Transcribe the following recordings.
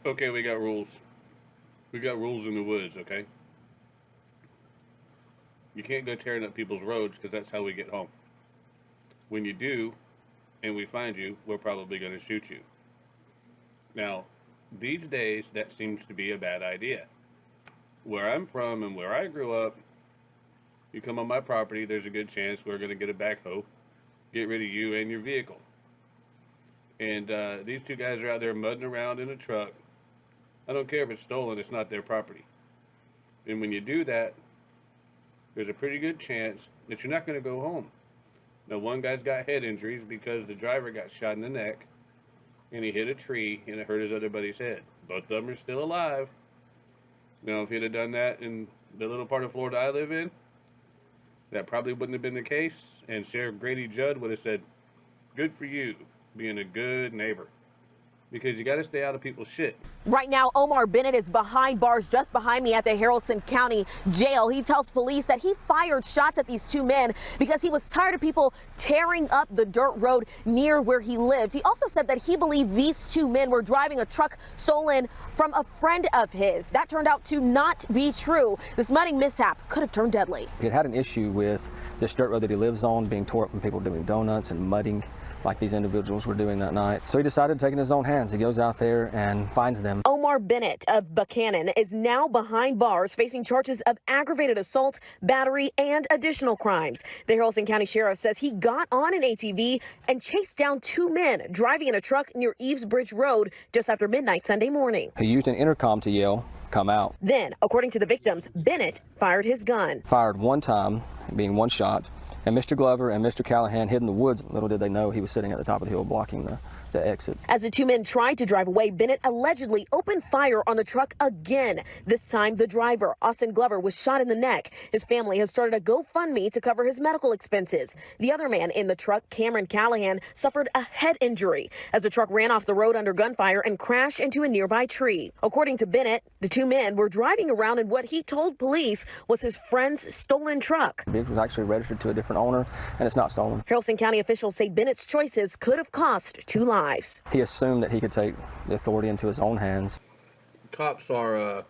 Okay, we got rules. We got rules in the woods, okay? You can't go tearing up people's roads because that's how we get home. When you do, and we find you, we're probably going to shoot you. Now, these days, that seems to be a bad idea. Where I'm from and where I grew up, you come on my property, there's a good chance we're going to get a backhoe, get rid of you and your vehicle. And these two guys are out there mudding around in a truck. I don't care if it's stolen, it's not their property. And when you do that, there's a pretty good chance that you're not going to go home. Now, one guy's got head injuries because the driver got shot in the neck and he hit a tree and it hurt his other buddy's head. Both of them are still alive. Now, if he'd have done that in the little part of Florida I live in, that probably wouldn't have been the case. And Sheriff Grady Judd would have said, good for you, being a good neighbor. Because you got to stay out of people's shit. Right now, Omar Bennett is behind bars just behind me at the Haralson County Jail. He tells police that he fired shots at these two men because he was tired of people tearing up the dirt road near where he lived. He also said that he believed these two men were driving a truck stolen from a friend of his. That turned out to not be true. This mudding mishap could have turned deadly. He had an issue with this dirt road that he lives on being tore up from people doing donuts and mudding like these individuals were doing that night. So he decided to take it in his own hands. He goes out there and finds them. Omar Bennett of Buchanan is now behind bars facing charges of aggravated assault, battery, and additional crimes. The Haralson County Sheriff says he got on an ATV and chased down two men driving in a truck near Eves Bridge Road just after midnight Sunday morning. He used an intercom to yell, "Come out." Then, according to the victims, Bennett fired his gun. Fired one time, being one shot. And Mr. Glover and Mr. Callahan hid in the woods. Little did they know he was sitting at the top of the hill blocking the exit. As the two men tried to drive away, Bennett allegedly opened fire on the truck again. This time, the driver, Austin Glover, was shot in the neck. His family has started a GoFundMe to cover his medical expenses. The other man in the truck, Cameron Callahan, suffered a head injury as the truck ran off the road under gunfire and crashed into a nearby tree. According to Bennett, the two men were driving around in what he told police was his friend's stolen truck. The vehicle was actually registered to a different owner, and it's not stolen. Haralson County officials say Bennett's choices could have cost two lives. He assumed that he could take the authority into his own hands. Cops are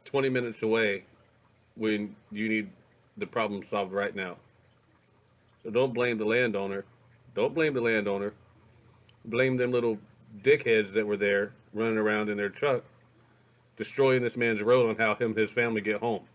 20 minutes away when you need the problem solved right now. So don't blame the landowner. Don't blame the landowner. Blame them little dickheads that were there running around in their truck, destroying this man's road on how him and his family get home.